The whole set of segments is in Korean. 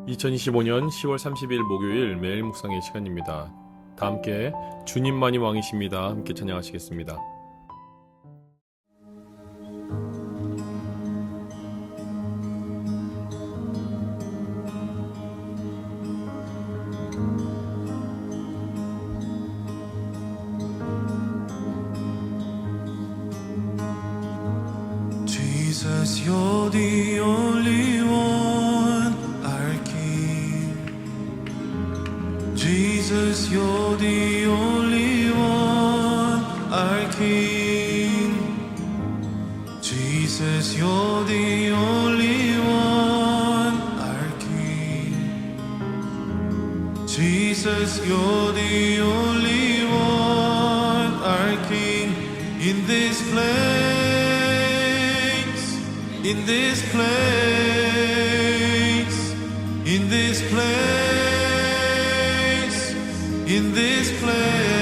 2025년 10월 30일 목요일 매일 묵상의 시간입니다. 다 함께 주님만이 왕이십니다. 함께 찬양하시겠습니다. Jesus, you're the only one, our King. Jesus, you're the only one, our King. Jesus, you're the only one, our King. Jesus, you're the only one, our King. In this place, in this place, in this place, in this place,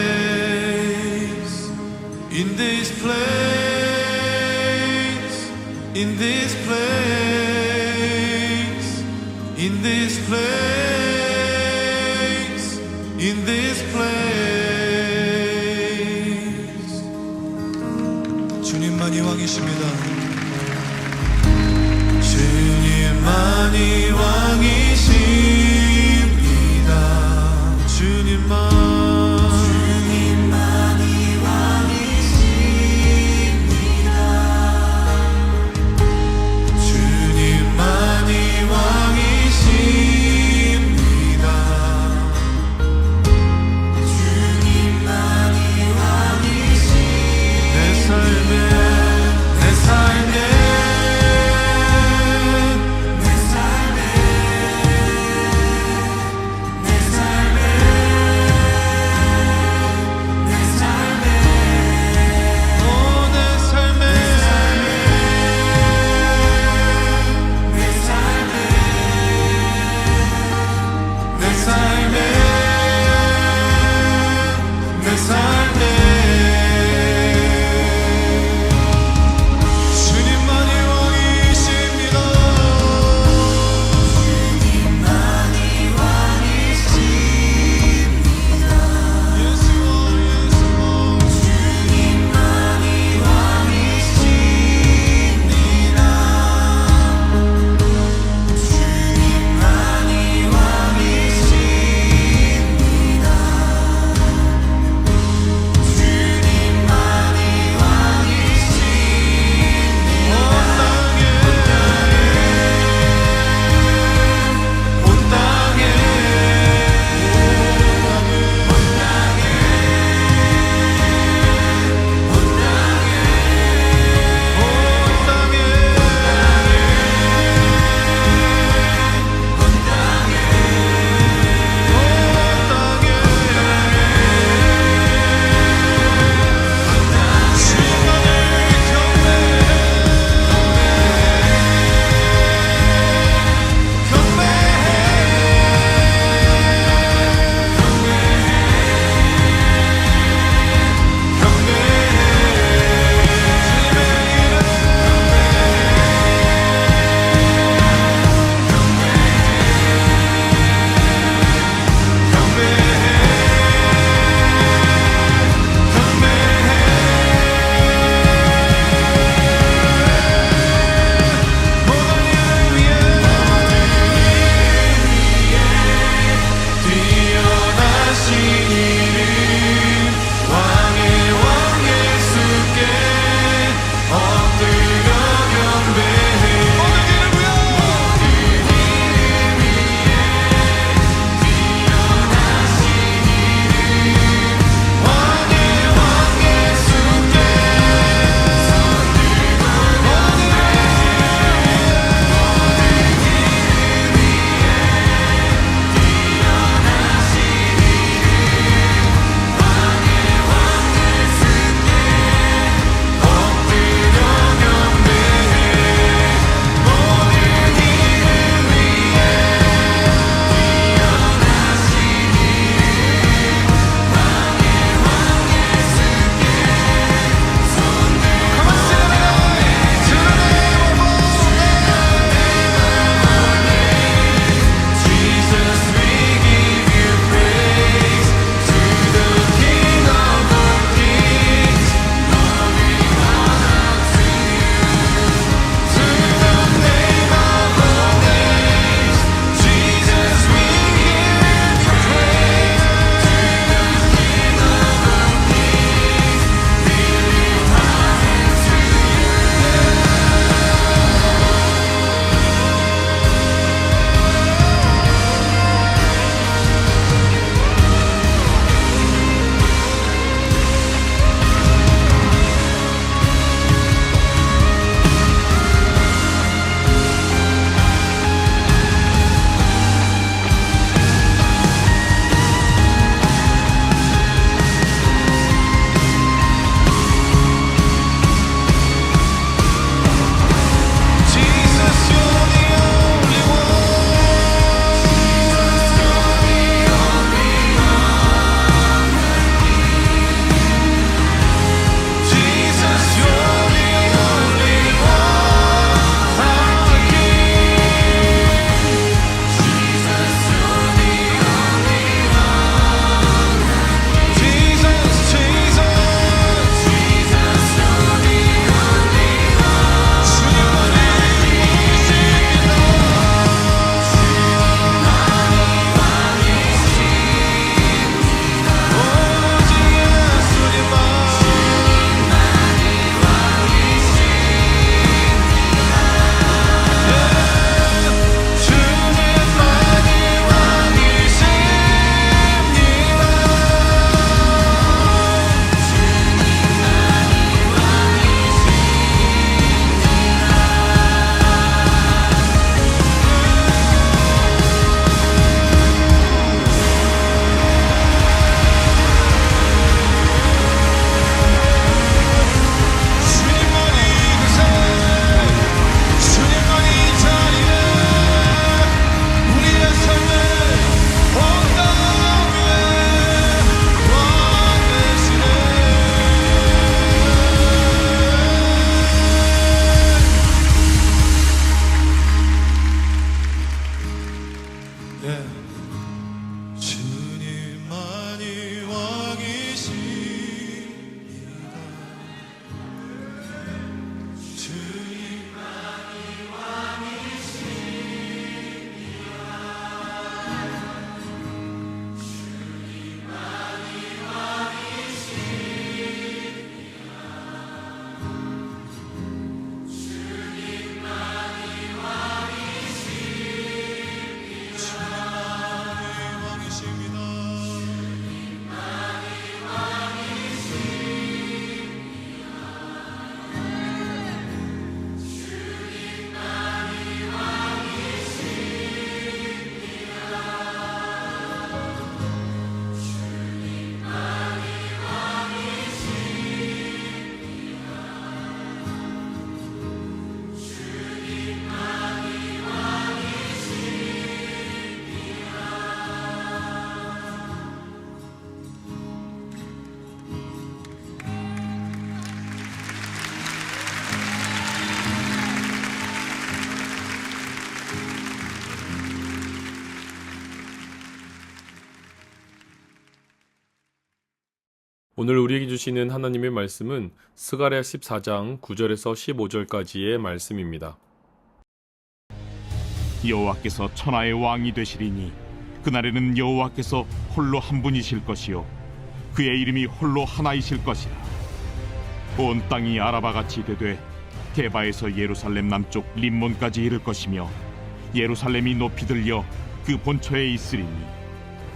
in this place, in this place, in this place, in this place. 주님만이 왕이십니다. 주님만이 왕이십니다. 주님만이 왕이십니다. 주님만이 왕이십니다. 주님만이 왕이십니다. 내 삶에 내 삶에 예. 주님만이 왕이십니다. 주님만이 오늘 우리에게 주시는 하나님의 말씀은 스가랴 14장 9절에서 15절까지의 말씀입니다. 여호와께서 천하의 왕이 되시리니 그날에는 여호와께서 홀로 한 분이실 것이요 그의 이름이 홀로 하나이실 것이라. 온 땅이 아라바같이 되되 게바에서 예루살렘 남쪽 림몬까지 이를 것이며 예루살렘이 높이 들려 그 본처에 있으리니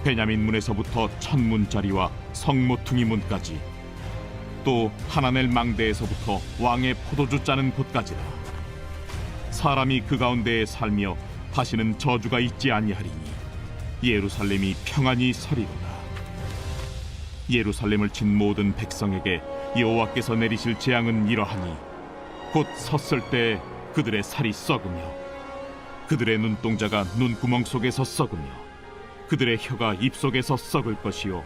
베냐민 문에서부터 천문짜리와 성모퉁이 문까지 또 하나넬 망대에서부터 왕의 포도주 짜는 곳까지라. 사람이 그 가운데에 살며 다시는 저주가 있지 아니하리니 예루살렘이 평안히 서리로다. 예루살렘을 친 모든 백성에게 여호와께서 내리실 재앙은 이러하니 곧 섰을 때 그들의 살이 썩으며 그들의 눈동자가 눈구멍 속에서 썩으며 그들의 혀가 입속에서 썩을 것이요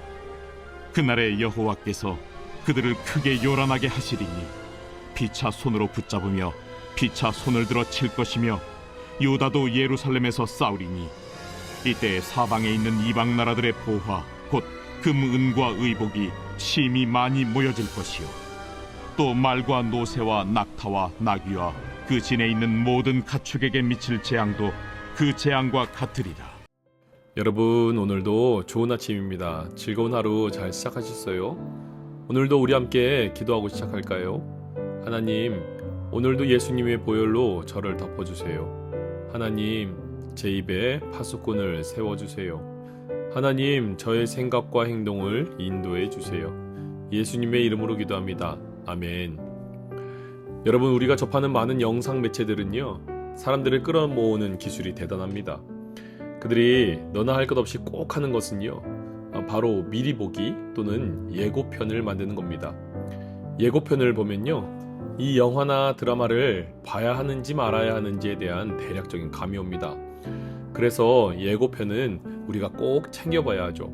그날에 여호와께서 그들을 크게 요란하게 하시리니 피차 손으로 붙잡으며 피차 손을 들어 칠 것이며 유다도 예루살렘에서 싸우리니 이때 사방에 있는 이방 나라들의 보화 곧 금, 은과 의복이 심히 많이 모여질 것이요 또 말과 노새와 낙타와 나귀와 그 진에 있는 모든 가축에게 미칠 재앙도 그 재앙과 같으리라. 여러분, 오늘도 좋은 아침입니다. 즐거운 하루 잘 시작하셨어요? 오늘도 우리 함께 기도하고 시작할까요? 하나님, 오늘도 예수님의 보혈로 저를 덮어주세요. 하나님, 제 입에 파수꾼을 세워주세요. 하나님, 저의 생각과 행동을 인도해 주세요. 예수님의 이름으로 기도합니다. 아멘. 여러분, 우리가 접하는 많은 영상 매체들은요, 사람들을 끌어모으는 기술이 대단합니다. 그들이 너나 할 것 없이 꼭 하는 것은요, 바로 미리 보기 또는 예고편을 만드는 겁니다. 예고편을 보면요, 이 영화나 드라마를 봐야 하는지 말아야 하는지에 대한 대략적인 감이 옵니다. 그래서 예고편은 우리가 꼭 챙겨봐야 하죠.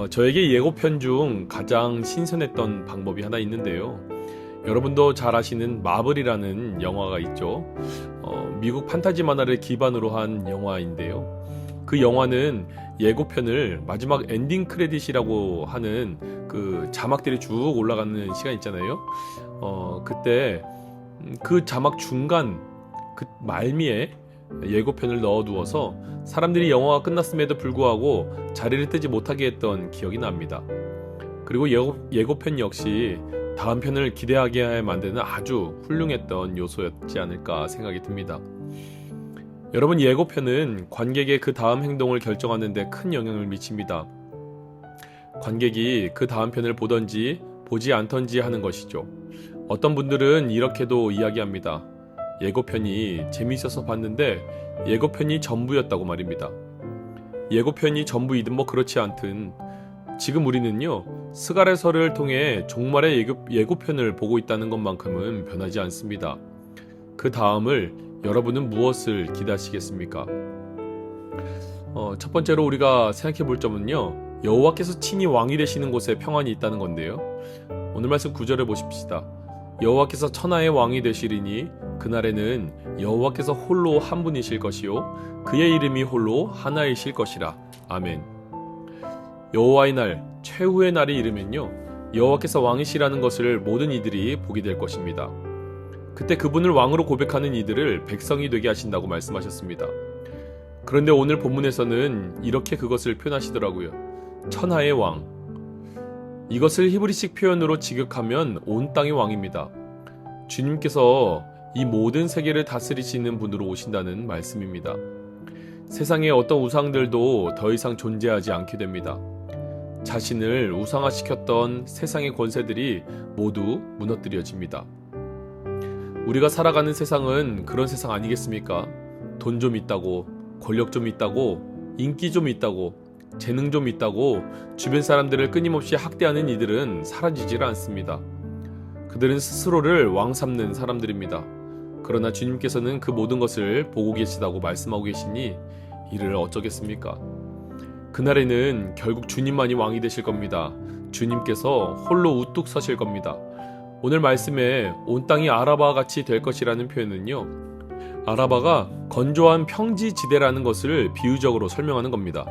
저에게 예고편 중 가장 신선했던 방법이 하나 있는데요. 여러분도 잘 아시는 마블이라는 영화가 있죠. 미국 판타지 만화를 기반으로 한 영화인데요. 그 영화는 예고편을 마지막 엔딩 크레딧이라고 하는 그 자막들이 쭉 올라가는 시간 있잖아요. 그때 그 자막 중간 그 말미에 예고편을 넣어두어서 사람들이 영화가 끝났음에도 불구하고 자리를 뜨지 못하게 했던 기억이 납니다. 그리고 예고편 역시 다음 편을 기대하게 만드는 아주 훌륭했던 요소였지 않을까 생각이 듭니다. 여러분, 예고편은 관객의 그 다음 행동을 결정하는 데 큰 영향을 미칩니다. 관객이 그 다음 편을 보던지 보지 않던지 하는 것이죠. 어떤 분들은 이렇게도 이야기합니다. 예고편이 재미있어서 봤는데 예고편이 전부였다고 말입니다. 예고편이 전부이든 뭐 그렇지 않든 지금 우리는요, 스가랴서를 통해 종말의 예고편을 보고 있다는 것만큼은 변하지 않습니다. 그 다음을 여러분은 무엇을 기대하시겠습니까? 첫 번째로 우리가 생각해 볼 점은요, 여호와께서 친히 왕이 되시는 곳에 평안이 있다는 건데요. 오늘 말씀 9절을 보십시다. 여호와께서 천하의 왕이 되시리니 그날에는 여호와께서 홀로 한 분이실 것이요 그의 이름이 홀로 하나이실 것이라. 아멘. 여호와의 날, 최후의 날이 이르면요 여호와께서 왕이시라는 것을 모든 이들이 보게 될 것입니다. 그때 그분을 왕으로 고백하는 이들을 백성이 되게 하신다고 말씀하셨습니다. 그런데 오늘 본문에서는 이렇게 그것을 표현하시더라고요. 천하의 왕. 이것을 히브리식 표현으로 직역하면 온 땅의 왕입니다. 주님께서 이 모든 세계를 다스리시는 분으로 오신다는 말씀입니다. 세상의 어떤 우상들도 더 이상 존재하지 않게 됩니다. 자신을 우상화시켰던 세상의 권세들이 모두 무너뜨려집니다. 우리가 살아가는 세상은 그런 세상 아니겠습니까? 돈 좀 있다고, 권력 좀 있다고, 인기 좀 있다고, 재능 좀 있다고 주변 사람들을 끊임없이 학대하는 이들은 사라지질 않습니다. 그들은 스스로를 왕 삼는 사람들입니다. 그러나 주님께서는 그 모든 것을 보고 계시다고 말씀하고 계시니 이를 어쩌겠습니까? 그날에는 결국 주님만이 왕이 되실 겁니다. 주님께서 홀로 우뚝 서실 겁니다. 오늘 말씀에 온 땅이 아라바와 같이 될 것이라는 표현은요, 아라바가 건조한 평지 지대라는 것을 비유적으로 설명하는 겁니다.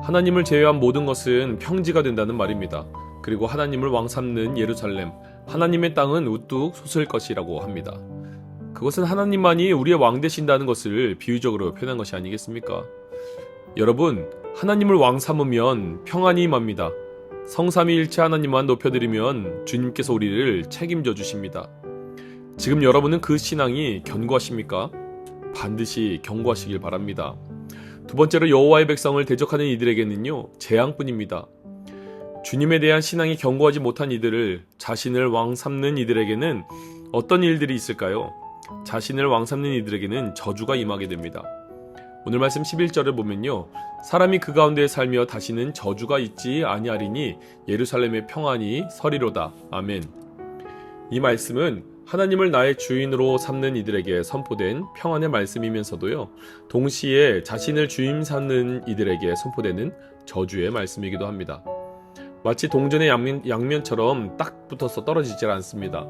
하나님을 제외한 모든 것은 평지가 된다는 말입니다. 그리고 하나님을 왕 삼는 예루살렘, 하나님의 땅은 우뚝 솟을 것이라고 합니다. 그것은 하나님만이 우리의 왕 되신다는 것을 비유적으로 표현한 것이 아니겠습니까? 여러분, 하나님을 왕 삼으면 평안이 임합니다. 성삼위일체 하나님만 높여드리면 주님께서 우리를 책임져 주십니다. 지금 여러분은 그 신앙이 견고하십니까? 반드시 견고하시길 바랍니다. 두 번째로 여호와의 백성을 대적하는 이들에게는요, 재앙뿐입니다. 주님에 대한 신앙이 견고하지 못한 이들을 자신을 왕 삼는 이들에게는 어떤 일들이 있을까요? 자신을 왕 삼는 이들에게는 저주가 임하게 됩니다. 오늘 말씀 11절을 보면요, 사람이 그 가운데 살며 다시는 저주가 있지 아니하리니 예루살렘의 평안이 서리로다. 아멘. 이 말씀은 하나님을 나의 주인으로 삼는 이들에게 선포된 평안의 말씀이면서도요, 동시에 자신을 주임 삼는 이들에게 선포되는 저주의 말씀이기도 합니다. 마치 동전의 양면처럼 딱 붙어서 떨어지질 않습니다.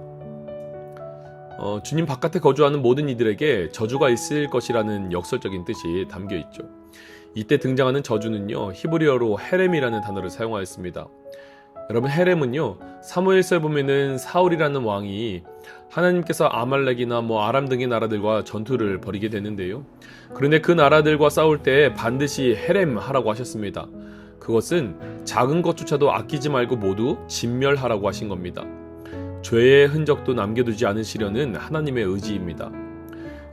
주님 바깥에 거주하는 모든 이들에게 저주가 있을 것이라는 역설적인 뜻이 담겨 있죠. 이때 등장하는 저주는요, 히브리어로 헤렘이라는 단어를 사용하였습니다. 여러분, 헤렘은요, 사무엘서에 보면은 사울이라는 왕이 하나님께서 아말렉이나 아람 등의 나라들과 전투를 벌이게 되는데요. 그런데 그 나라들과 싸울 때 반드시 헤렘 하라고 하셨습니다. 그것은 작은 것조차도 아끼지 말고 모두 진멸하라고 하신 겁니다. 죄의 흔적도 남겨두지 않으시려는 하나님의 의지입니다.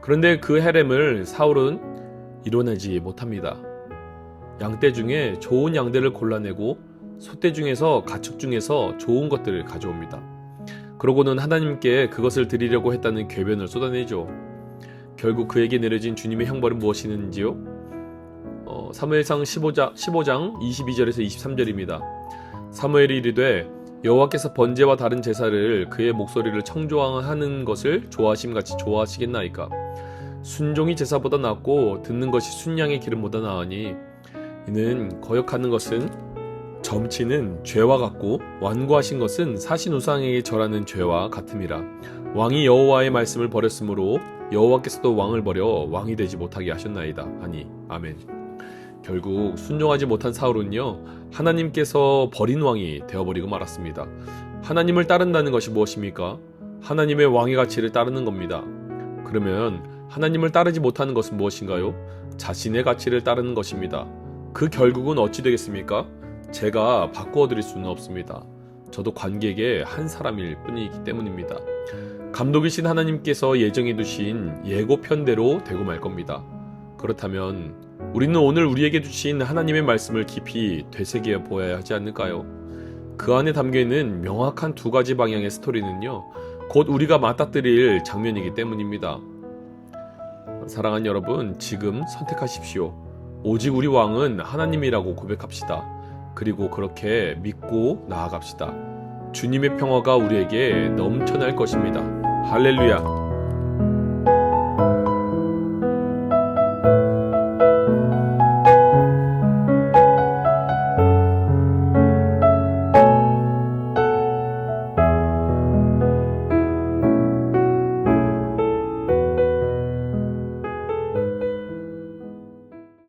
그런데 그 헤렘을 사울은 이뤄내지 못합니다. 양떼 중에 좋은 양떼를 골라내고 소떼 중에서 가축 중에서 좋은 것들을 가져옵니다. 그러고는 하나님께 그것을 드리려고 했다는 궤변을 쏟아내죠. 결국 그에게 내려진 주님의 형벌은 무엇이는지요? 사무엘상 15장 22절에서 23절입니다. 사무엘이 이르되 여호와께서 번제와 다른 제사를 그의 목소리를 청조하는 것을 좋아하심같이 좋아하시겠나이까? 순종이 제사보다 낫고 듣는 것이 순양의 기름보다 나으니 이는 거역하는 것은 점치는 죄와 같고 완고하신 것은 사신 우상에게 절하는 죄와 같음이라. 왕이 여호와의 말씀을 버렸으므로 여호와께서도 왕을 버려 왕이 되지 못하게 하셨나이다 하니. 아멘. 결국 순종하지 못한 사울은요, 하나님께서 버린 왕이 되어버리고 말았습니다. 하나님을 따른다는 것이 무엇입니까? 하나님의 왕의 가치를 따르는 겁니다. 그러면 하나님을 따르지 못하는 것은 무엇인가요? 자신의 가치를 따르는 것입니다. 그 결국은 어찌 되겠습니까? 제가 바꾸어 드릴 수는 없습니다. 저도 관객의 한 사람일 뿐이기 때문입니다. 감독이신 하나님께서 예정해 두신 예고편대로 되고 말 겁니다. 그렇다면 우리는 오늘 우리에게 주신 하나님의 말씀을 깊이 되새겨 보아야 하지 않을까요? 그 안에 담겨있는 명확한 두 가지 방향의 스토리는요, 곧 우리가 맞닥뜨릴 장면이기 때문입니다. 사랑하는 여러분, 지금 선택하십시오. 오직 우리 왕은 하나님이라고 고백합시다. 그리고 그렇게 믿고 나아갑시다. 주님의 평화가 우리에게 넘쳐날 것입니다. 할렐루야.